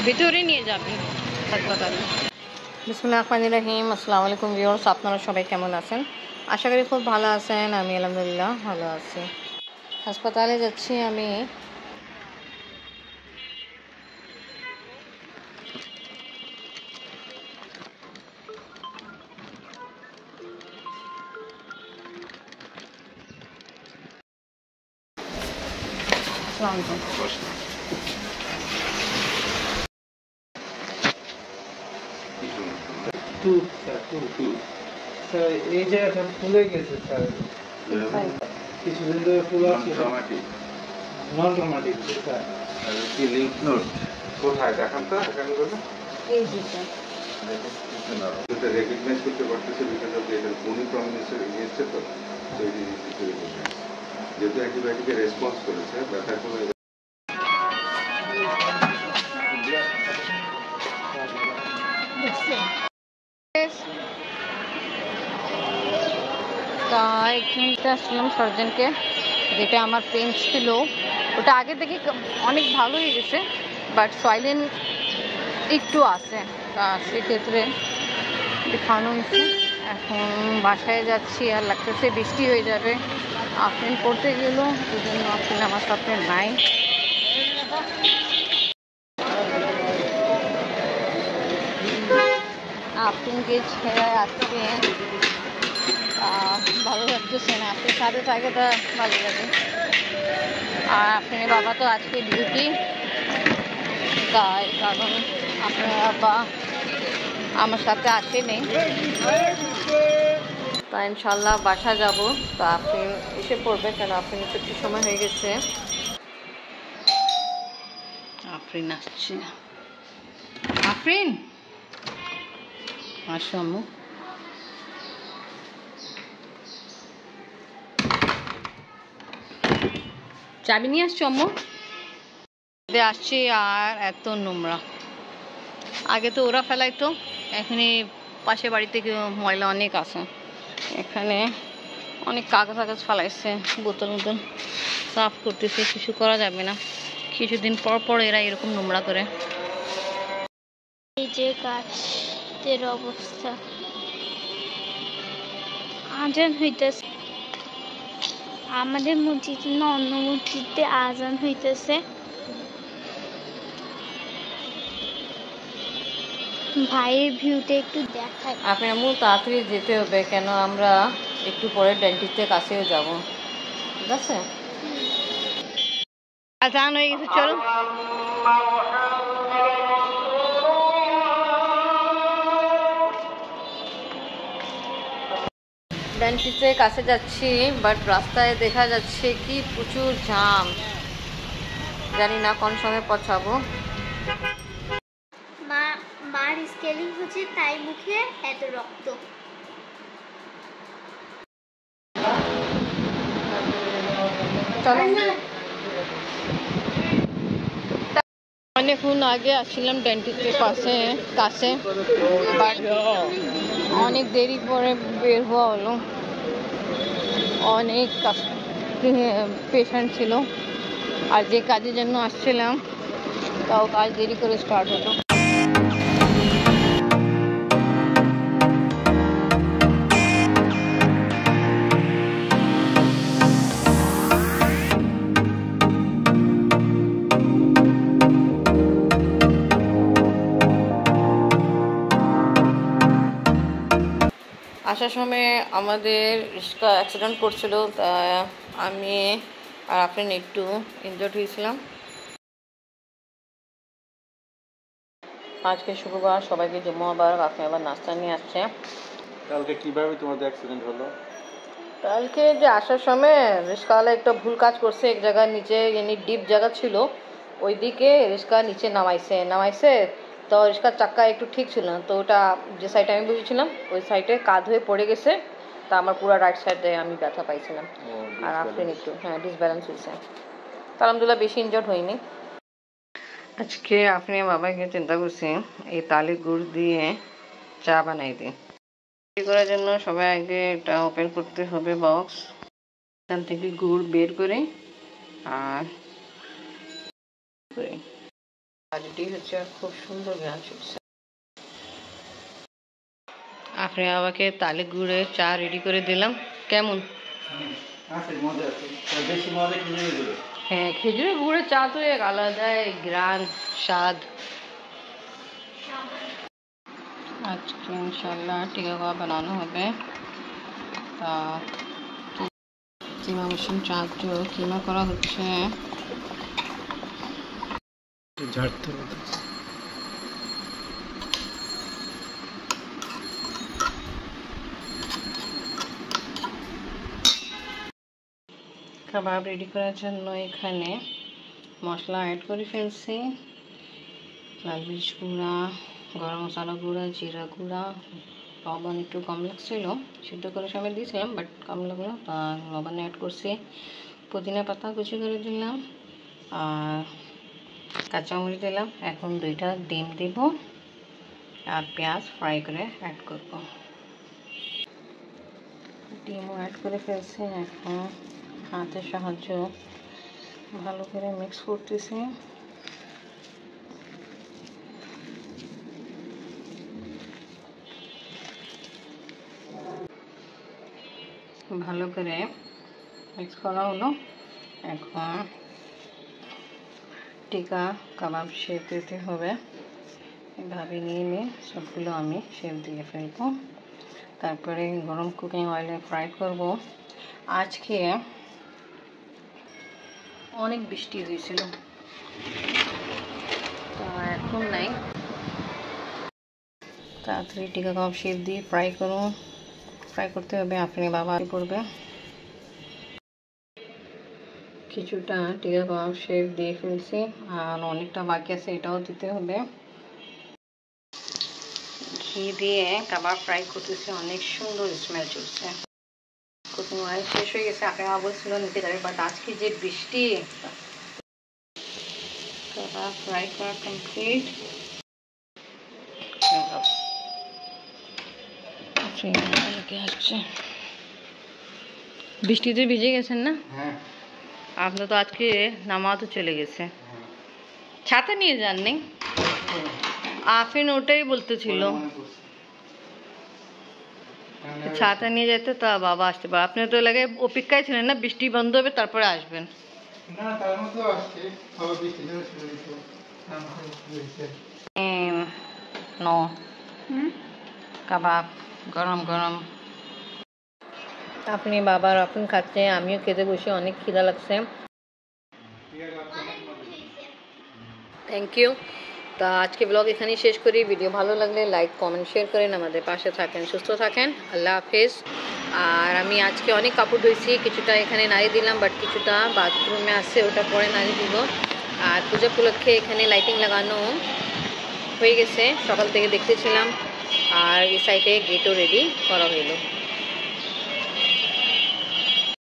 ভিতরে নিয়ে যাবে হাসপাতালে। বিসমিল্লাহির রহমানির রহিম। আসসালামু আলাইকুম ভিউয়ার্স, আপনারা সবাই কেমন আছেন? আশা করি খুব ভালো আছেন। আমি আলহামদুলিল্লাহ ভালো আছি। হাসপাতালে যাচ্ছি আমি। আসসালামু আলাইকুম। স্যার এই জায়গাটা ফুলে গেছে স্যার, কিছুদিন ধরে ফুল আছে। নন ট্রমাটিক স্যার। কি লিংক নোট কোথায় দেখান তো? এই যে স্যার, এটা রেকগনাইজ করতে পারতেছে বিকজ অফ এটা উনি প্রমিনেন্সের এগেইনস্টে তো যেহেতু অ্যান্টিবায়োটিকে রেসপন্স করেছে ব্যথার কোনো এখানটা আসলাম সার্জনকে, যেটা আমার পেন ছিল ওটা আগে থেকে অনেক ভালো হয়ে গেছে, বাট সয়েলিন একটু আছে, তা সেক্ষেত্রে দেখানো হয়েছে। এখন বাসায় যাচ্ছি, আর লাগতেছে বৃষ্টি হয়ে যাবে। আফরিন পড়তে গেল, এই জন্য আফরিন আমার সাথে নাই। আফরিনকে ছেড়ে আজকে ভালো লাগতেছে না, আপনি সাথে থাকে তা ভালো লাগে। আর আপনার বাবা তো আজকে ডিউটি, তাই কারণ আপনার বাবা আমার সাথে আসেনি, তাই ইনশাল্লাহ বাসা যাব। তা আপনি এসে পড়বে, কেন আপনি ছুটি সময় হয়ে গেছে। আফরিন আসছে। আফরিন আসো আম্মু। চাবি নিয়ে আসছো আম্মু? আসছি, আর এত নোংরা। আগে তো ওরা ফেলাইতো, এখানে পাশে বাড়িতে ময়লা অনেক আছে। এখানে অনেক কাগজ টাগজ ফেলাইছে, বোতল বোতল সাফ করতেছে, কিছু করা যাবে না। কিছুদিন পর পর এরা এরকম নোংরা করে। এই যে গাছের অবস্থা, আজান হইতেছে আমাদের মসজিদে না, অন্য মসজিদে আজান হইতেছে। ভাইয়ের ভিউটা একটু দেখায়। আপনি আম্মু তাড়াতাড়ি যেতে হবে, কেন আমরা একটু পরে ডেন্টিস্টের কাছেও যাব, ঠিক আছে? আজান হয়ে গেছে, চলো। ডেন্টিস্টের কাছে যাচ্ছি, বাট রাস্তায় দেখা যাচ্ছে কি প্রচুর জ্যাম, জানি না কোন সময় পৌঁছাবো। মার স্কেলিং হচ্ছে, তাই মুখে এত রক্ত। অনেকক্ষণ আগে আসছিলাম ডেন্টিস্টের কাছে, বাট অনেক দেরি পরে বের হওয়া হলো। অনেক পেশেন্ট ছিল, আর যে কাজের জন্য আসছিলাম তাও কাজ দেরি করে স্টার্ট হলো। আসার সময় আমাদের রিক্সা অ্যাক্সিডেন্ট করছিল, তা আমি আর আপনি একটু ইনজয়ার্ড হয়েছিলাম। আজকে শুক্রবার, সবাইকে জুম্মাবার, আপনি আবার নাস্তা নিয়ে আসছে। কালকে কিভাবে তোমাদের অ্যাক্সিডেন্ট হলো? কালকে যে আসার সময় রিক্সাওয়ালা একটা ভুল কাজ করছে, এক জায়গার নিচে এমনি ডিপ জায়গা ছিল, ওই দিকে রিক্সা নিচে নামাইছে তো রিক্সার চাক্কা একটু ঠিক ছিল না, তো ওটা যে সাইডে আমি বসেছিলাম ওই সাইডে কাঁধ হয়ে পড়ে গেছে, তা আমার পুরো রাইট সাইডে আমি ব্যথা পাইছিলাম। আর আপনি একটু ডিসব্যালেন্স হয়েছে, আলহামদুলিল্লাহ বেশি ইনজয়ার্ড হয়নি। আজকে আপনি বাবাকে চিন্তা করছি এই তালে গুড় দিয়ে চা বানাই দিই। করার জন্য সবাই আগে এটা ওপেন করতে হবে বক্স, এখান থেকে গুড় বের করে আর রেডি হচ্ছে, খুব সুন্দর গান শুনছে। আপনি আমাকে তালে গুড়ে চা রেডি করে দিলাম, কেমন? আছে, মজা আছে, বেশি মজা খেজুরের গুড়ে। হ্যাঁ, খেজুরের গুড়ে চা তো এক আলাদাই গ্রান স্বাদ। আজকে ইনশাল্লাহ টিকা কাবাব বানানো হবে। তা কিমা মেশিন চার্জ কিমা করা হচ্ছে। ঝাড়তে কাবাব রেডি করার জন্য এখানে মশলা অ্যাড করে ফেলছি। লাল মরিচ গুঁড়া, গরম মশলা গুঁড়া, জিরা গুঁড়া, লবণ একটু কম লাগছিল, সিদ্ধ করে সময় দিয়েছিলাম বাট কম লাগলো, আর লবণ অ্যাড করছি। পুদিনা পাতা কুচি করে দিলাম আর কাঁচামরিচ দিলাম। এখন 2টা ডিম দিব আর পেঁয়াজ ফ্রাই করে অ্যাড করব। ডিমও অ্যাড করে ফেলছি। এখন হাতের সাহায্য ভালো করে মিক্স করতেছি। ভালো করে মিক্স করা হলো। এখন টিকা কাবাব শেপ দিতে হবে। এভাবে নিয়ে সবগুলো আমি শেপ দিয়ে ফেলবো। তারপরে গরম কুকিং অয়েলে ফ্রাই করব। আজকে অনেক বৃষ্টি হয়েছিল, তা এখন নাই। তাড়াতাড়ি টিকা কাবাব শেপ দিয়ে ফ্রাই করুন। ফ্রাই করতে হবে, আপনি বাবা করবে। কিছুটা টিকা কাবাব শেপ দিয়ে ফেলছি আর অনেকটা বাকি আছে, এটাও দিতে হবে। ঘি দিয়ে কাবাব ফ্রাই করতেছি, অনেক সুন্দর স্মেল চলছে। কুকিং অয়েল শেষ হয়ে গেছে, আপনি মা বলছিল নিতে যাবে, বাট আজকে যে বৃষ্টি। কাবাব ফ্রাই করা কমপ্লিট। আসছে, বৃষ্টিতে ভিজে গেছেন না? হ্যাঁ, আপনার তো আজকে নামাজও চলে গেছে, ছাতা নিয়ে যাননি? আফিন ওটাই বলতেছিল ছাতা নিয়ে যেতে, তা বাবা আসতে পারে। আপনি তো লাগে অপেক্ষায় ছিলেন না, বৃষ্টি বন্ধ হবে তারপরে আসবেন। না তার মধ্যে আসছে, আবার বৃষ্টি জন্য শুরু হয়েছে। নো কাবাব গরম গরম। আপনি বাবার আপনি খাচ্ছে, আমিও খেতে বসে, অনেক খিদা লাগছে। Thank you. তা আজকে ব্লগ এখানেই শেষ করি। ভিডিও ভালো লাগলে লাইক কমেন্ট শেয়ার করেন, আমাদের পাশে থাকেন, সুস্থ থাকেন। আল্লাহ হাফেজ। আর আমি আজকে অনেক কাপড় ধুয়েছি, কিছুটা এখানে নাড়ি দিলাম, বাট কিছুটা বাথরুমে আছে, ওটা পরে নাড়ি দিব। আর পূজা উপলক্ষে এখানে লাইটিং লাগানো হয়ে গেছে, সকাল থেকে দেখতেছিলাম। আর এই সাইডে গেটও রেডি করা হইলো।